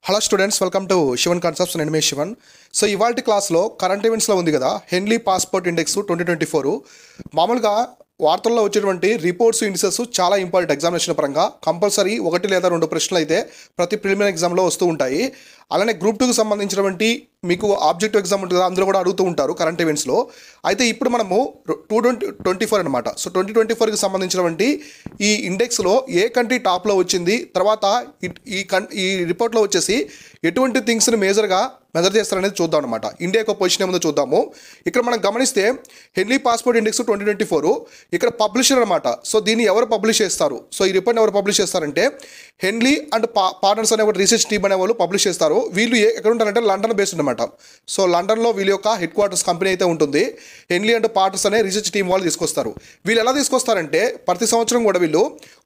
Hello students, welcome to Shivan concepts. నేను మీ Sivan. So ఇవాల్టి క్లాస్లో కరెంట్ ఈవెంట్స్లో ఉంది కదా, హెన్లీ పాస్పోర్ట్ ఇండెక్స్ 2024. మామూలుగా వార్తల్లో వచ్చేటువంటి రిపోర్ట్స్, ఇండిసెస్ చాలా ఇంపార్టెంట్. ఎగ్జామినేషన్ పరంగా కంపల్సరీ 1 లేదా 2 ప్రశ్నలు అయితే ప్రతి ప్రిలిమినరీ ఎగ్జామ్లో వస్తూ ఉంటాయి. అలానే గ్రూప్ 2కి సంబంధించినటువంటి మీకు ఆబ్జెక్టివ్ ఎగ్జామ్ ఉంటుంది కదా, అందులో కూడా అడుగుతూ ఉంటారు కరెంట్ ఈవెంట్స్లో. అయితే ఇప్పుడు మనము 2024 అనమాట. సో 2024కి సంబంధించినటువంటి ఈ ఇండెక్స్లో ఏ కంట్రీ టాప్లో వచ్చింది, తర్వాత ఈ రిపోర్ట్లో వచ్చేసి ఎటువంటి థింగ్స్ని మేజర్గా మెజర్ చేస్తారనేది చూద్దాం అనమాట. ఇండియా యొక్క పొజిషన్ ఏముందో చూద్దాము. ఇక్కడ మనం గమనిస్తే హెన్లీ పాస్పోర్ట్ ఇండెక్స్ 2024 ఇక్కడ పబ్లిషర్ అనమాట. సో దీన్ని ఎవరు పబ్లిష్ చేస్తారు? సో ఈ రిపోర్ట్ని ఎవరు పబ్లిష్ చేస్తారంటే హెన్లీ అండ్ పార్ట్నర్స్ అనే ఒక రీసెర్చ్ టీమ్ అనే వాళ్ళు పబ్లిష్ చేస్తారు. వీళ్ళు ఎక్కడ ఉంటారంటే లండన్ బేస్డ్ అనమాట. సో లండన్లో వీళ్ళ యొక్క హెడ్ క్వార్టర్స్ కంపెనీ అయితే ఉంటుంది. హెన్లీ అండ్ పార్ట్నర్స్ అనే రీసెర్చ్ టీం వాళ్ళు తీసుకొస్తారు. వీళ్ళు ఎలా తీసుకొస్తారంటే ప్రతి సంవత్సరం కూడా వీళ్ళు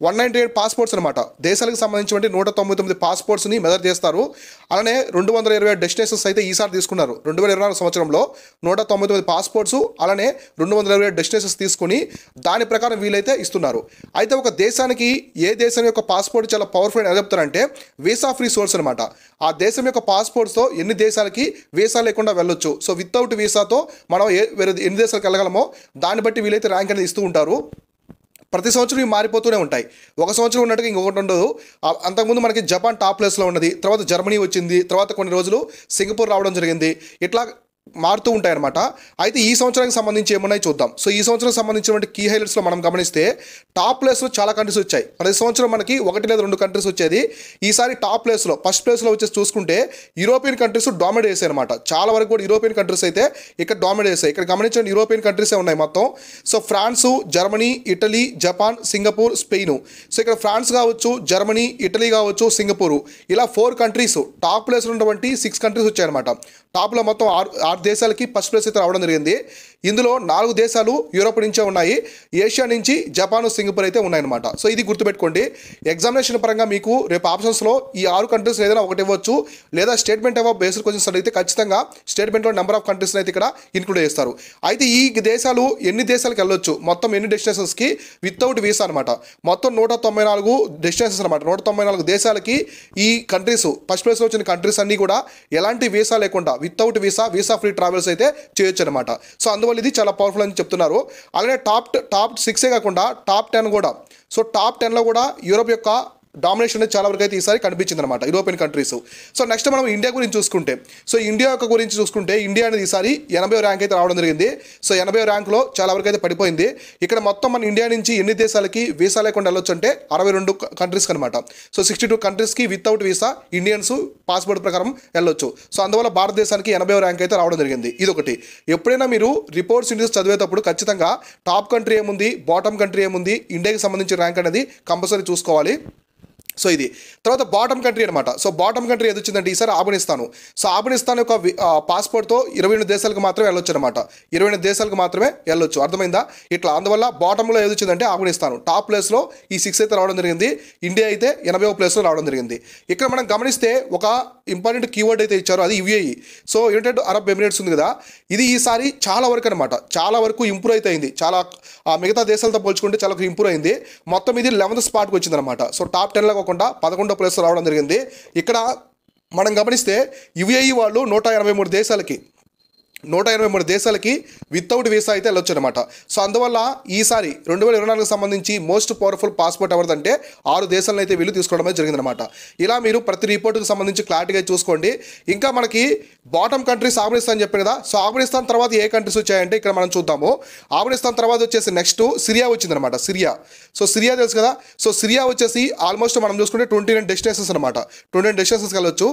198 పాస్పోర్ట్స్ అనమాట, దేశాలకు సంబంధించిన 199 పాస్పోర్ట్స్ని మెజర్ చేస్తారు. అలానే 227 డెస్టినేషన్స్ అయితే ఈసారి తీసుకున్నారు. 2024 సంవత్సరంలో 199 పాస్పోర్ట్స్, అలానే 227 డెస్టినేషన్స్ తీసుకుని దాని ప్రకారం వీలైతే ఇస్తున్నారు. అయితే ఒక దేశానికి ఏ దేశం యొక్క పాస్పోర్ట్ చాలా పవర్ఫుల్ అని చెప్తారంటే వీసా ఫ్రీ సోర్స్ అనమాట. ఆ దేశం యొక్క పాస్పోర్ట్స్తో ఎన్ని దేశాలకి వీసా లేకుండా వెళ్ళొచ్చు. సో వితౌట్ వీసాతో మనం వేరే ఎన్ని దేశాలకు వెళ్ళగలమో దాన్ని బట్టి వీలైతే ర్యాంక్ అనేది ఇస్తూ ఉంటారు. ప్రతి సంవత్సరం ఇవి మారిపోతూనే ఉంటాయి. ఒక సంవత్సరం ఉన్నట్టుగా ఇంకొకటి ఉండదు. అంతకుముందు మనకి జపాన్ టాప్ ప్లేస్లో ఉన్నది, తర్వాత జర్మనీ వచ్చింది, తర్వాత కొన్ని రోజులు సింగపూర్ రావడం జరిగింది. ఇట్లా మారుతూ ఉంటాయన్నమాట. అయితే ఈ సంవత్సరానికి సంబంధించి ఏమున్నాయి చూద్దాం. సో ఈ సంవత్సరం సంబంధించినటువంటి కీ హైలైట్స్లో మనం గమనిస్తే టాప్ ప్లేస్లో చాలా కంట్రీస్ వచ్చాయి. ప్రతి సంవత్సరం మనకి 1 లేదా 2 కంట్రీస్ వచ్చేది. ఈసారి టాప్ ప్లేస్లో ఫస్ట్ ప్లేస్లో వచ్చేసి చూసుకుంటే యూరోపియన్ కంట్రీస్ డామినేట్ చేశాయి అనమాట. చాలా వరకు కూడా యూరోపియన్ కంట్రీస్ అయితే ఇక్కడ డామినేట్ చేశాయి. ఇక్కడ గమనించండి, యూరోపియన్ కంట్రీసే ఉన్నాయి మొత్తం. So France, Germany, Italy, Japan, Singapore, Spain. So ఇక్కడ ఫ్రాన్స్ కావచ్చు, జర్మనీ, ఇటలీ కావచ్చు, సింగపూరు, ఇలా 4 కంట్రీస్ టాప్ ప్లేస్లో ఉన్నటువంటి 6 కంట్రీస్ వచ్చాయన్నమాట. టాప్లో మొత్తం 6 దేశాలకి ఫస్ట్ ప్లేస్ అయితే రావడం జరిగింది. ఇందులో 4 దేశాలు యూరోప్ నుంచే ఉన్నాయి. ఏషియా నుంచి జపాన్, సింగపూర్ అయితే ఉన్నాయన్నమాట. సో ఇది గుర్తుపెట్టుకోండి. ఎగ్జామినేషన్ పరంగా మీకు రేపు ఆప్షన్స్లో ఈ 6 కంట్రీస్ ఏదైనా ఒకటి ఇవ్వచ్చు, లేదా స్టేట్మెంట్ ఆఫ్ బేస్డ్ క్వశ్చన్స్ అడిగితే ఖచ్చితంగా స్టేట్మెంట్లో నెంబర్ ఆఫ్ కంట్రీస్ని అయితే ఇక్కడ ఇంక్లూడ్ చేస్తారు. అయితే ఈ దేశాలు ఎన్ని దేశాలకు వెళ్ళొచ్చు, మొత్తం ఎన్ని డెస్టినేషన్స్కి వితౌట్ వీసా అనమాట. మొత్తం 194 డెస్టినేషన్స్ అనమాట. 194 దేశాలకి ఈ కంట్రీస్ ఫస్ట్ ప్లేస్లో వచ్చిన కంట్రీస్ అన్నీ కూడా ఎలాంటి వీసా లేకుండా వితౌట్ వీసా ఫ్రీ ట్రావెల్స్ అయితే చేయొచ్చు అనమాట. సో అందువల్ల ఇది చాలా పవర్ఫుల్ అని చెప్తున్నారు. అలానే టాప్ 6 కాకుండా టాప్ 10 కూడా. సో టాప్ 10లో కూడా యూరోప్ యొక్క డామినేషన్ అనేది చాలా వరకు అయితే ఈసారి కనిపించింది అనమాట, యూరోపియన్ కంట్రీస్. సో నెక్స్ట్ మనం ఇండియా గురించి చూసుకుంటే, సో ఇండియా యొక్క గురించి చూసుకుంటే ఇండియా అనేది ఈసారి 80వ ర్యాంక్ అయితే రావడం జరిగింది. సో 80వ ర్యాంక్లో చాలా వరకు అయితే పడిపోయింది. ఇక్కడ మొత్తం మన ఇండియా నుంచి ఎన్ని దేశాలకి వీసా లేకుండా వెళ్ళొచ్చు అంటే 62 కంట్రీస్కి అనమాట. సో 62 కంట్రీస్కి వితౌట్ వీసా ఇండియన్స్ పాస్పోర్ట్ ప్రకారం వెళ్ళొచ్చు. సో అందువల్ల భారతదేశానికి 80వ ర్యాంక్ అయితే రావడం జరిగింది. ఇదొకటి. ఎప్పుడైనా మీరు రిపోర్ట్స్ ఇండియస్ చదివేటప్పుడు ఖచ్చితంగా టాప్ కంట్రీ ఏముంది, బాటమ్ కంట్రీ ఏముంది, ఇండియాకి సంబంధించిన ర్యాంక్ అనేది కంపల్సరీ చూసుకోవాలి. సో ఇది తర్వాత బాటమ్ కంట్రీ అనమాట. సో బాటమ్ కంట్రీ ఏది వచ్చిందంటే ఈసారి ఆఫ్ఘనిస్తాను. సో ఆఫ్ఘనిస్తాన్ యొక్క పాస్పోర్ట్తో 28 దేశాలకు మాత్రమే వెళ్ళొచ్చు అనమాట. 28 దేశాలకు మాత్రమే వెళ్ళొచ్చు. అర్థమైందా? ఇట్లా అందువల్ల బాటంలో ఏది వచ్చిందంటే ఆఫ్ఘనిస్తాను. టాప్ ప్లేస్లో ఈ 6 అయితే రావడం జరిగింది. ఇండియా అయితే 80వ ప్లేస్లో రావడం జరిగింది. ఇక్కడ మనం గమనిస్తే ఒక ఇంపార్టెంట్ కీవర్డ్ అయితే ఇచ్చారు, అది UAE. So United Arab Emirates ఉంది కదా, ఇది ఈసారి చాలా వరకు అనమాట, చాలా వరకు ఇంప్రూవ్ అయితే అయింది. చాలా మిగతా దేశాలతో పోల్చుకుంటే చాలా ఇంప్రూవ్ అయింది. మొత్తం ఇది 11th స్పాట్కి వచ్చింది అనమాట. సో టాప్ 10లో కాకుండా 11వ ప్లేస్ రావడం జరిగింది. ఇక్కడ మనం గమనిస్తే యుఏఈ వాళ్ళు 183 దేశాలకి వితౌట్ వీసా అయితే వెళ్ళొచ్చు అనమాట. సో అందువల్ల ఈసారి 2024కి సంబంధించి మోస్ట్ పవర్ఫుల్ పాస్పోర్ట్ ఎవరిదంటే 6 దేశాలను అయితే వీళ్ళు తీసుకోవడమే జరిగిందనమాట. ఇలా మీరు ప్రతి రిపోర్ట్కి సంబంధించి క్లారిటీగా చూసుకోండి. ఇంకా మనకి బాటమ్ కంట్రీస్ ఆఫ్ఘనిస్తాన్ చెప్పాను కదా. సో ఆఫ్ఘనిస్తాన్ తర్వాత ఏ కంట్రీస్ వచ్చాయంటే ఇక్కడ మనం చూద్దాము. ఆఫ్ఘనిస్తాన్ తర్వాత వచ్చేసి నెక్స్ట్ సిరియా వచ్చిందనమాట. సో సిరియా తెలుసు కదా. సో సిరియా వచ్చేసి ఆల్మోస్ట్ మనం చూసుకుంటే 29 డెస్టినేషన్స్ అనమాట. 29 డెస్టినేషన్స్కి వెళ్ళొచ్చు.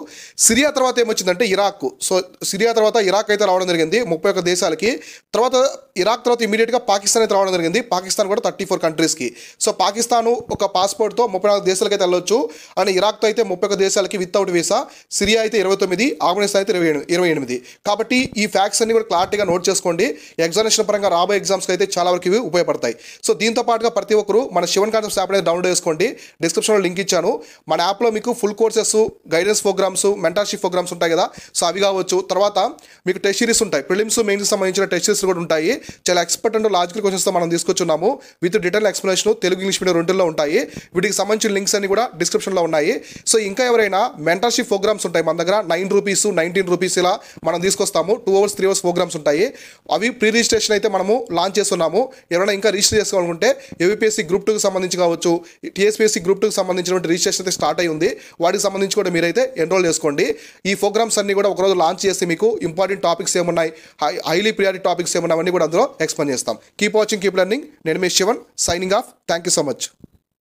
సిరియా తర్వాత ఏమొచ్చిందంటే ఇరాక్. సో సిరియా తర్వాత ఇరాక్ అయితే రావడం జరిగింది 31 దేశాలకి. తర్వాత ఇరాక్ తర్వాత ఇమీడియట్గా పాకిస్తాన్ అయితే రావడం జరిగింది. పాకిస్తాన్ కూడా 34 కంట్రీస్కి. సో పాకిస్తాన్ ఒక పాస్పోర్ట్తో 34 దేశాలకి అయితే వెళ్ళొచ్చు. అని ఇరాక్తో అయితే 31 దేశాలకి వితౌట్ వీసా. సిరియా అయితే 29, ఆఫ్ఘనిస్తాన్ అయితే 28. కాబట్టి ఈ ఫ్యాక్ట్స్ అన్ని కూడా క్లారిటీగా నోట్ చేసుకోండి. ఎగ్జామినేషన్ పరంగా రాబోయే ఎగ్జామ్స్కి అయితే చాలా వరకు ఇవి ఉపయోగపడతాయి. సో దీంతో పాటుగా ప్రతి ఒక్కరు మన శివన్ కాన్సెప్ట్స్ యాప్ అనేది డౌన్లోడ్ చేసుకోండి. డిస్క్రిప్షన్లో లింక్ ఇచ్చాను. మన యాప్లో మీకు full courses, guidance programmes, mentorship programmes ఉంటాయి కదా. సో అవి కావచ్చు. తర్వాత మీకు టెస్ట్ సిరీస్ ఉంటాయి. ఉంటాయి. ప్రిలిమ్స్ మెయిన్స్ సంబంధించిన టెస్ట్స్ కూడా ఉంటాయి. చాలా ఎక్స్పర్ట్ అండ్ లాజికల్ క్వశ్చన్స్తో మనం తీసుకొచ్చున్నాము. With detail explanation Telugu English medium రెండులో ఉంటాయి. వీటికి సంబంధించిన లింక్స్ అన్ని కూడా డిస్క్రిప్షన్లో ఉన్నాయి. సో ఇంకా ఎవరైనా మెంటర్షిప్ ప్రోగ్రామ్స్ ఉంటాయి మన దగ్గర, 9 రూపీస్ 19 రూపీస్ ఇలా మనం తీసుకొస్తాము. 2 hours 3 hours ప్రోగ్రామ్స్ ఉంటాయి. అవి ప్రీ రిజిస్ట్రేషన్ అయితే మనము లాంచ్ చేస్తున్నాము. ఎవరైనా ఇంకా రిజిస్టర్ చేసుకోవాలనుకుంటే ఏపీఎస్సీ గ్రూప్ 2కి సంబంధించి కావచ్చు, టీఎస్పీఎస్సీ గ్రూప్ 2కి సంబంధించినటువంటి రిజిస్ట్రేషన్ అయితే స్టార్ట్ అయి ఉంది. వాటికి సంబంధించి కూడా మీరైతే ఎన్రోల్ చేసుకోండి. ఈ ప్రోగ్రామ్స్ అన్ని కూడా ఒకరోజు లాంచ్ చేసి మీకు ఇంపార్టెంట్ టాపిక్స్ ఏమున్నాయి, హైలీ ప్రియారిటీ టాపిక్స్ ఏమున్నాయి అవన్నీ కూడా అందులో ఎక్స్ప్లెయిన్ చేస్తాం. Keep watching, keep learning. నేను మీ Sivan, signing off. Thank you so much.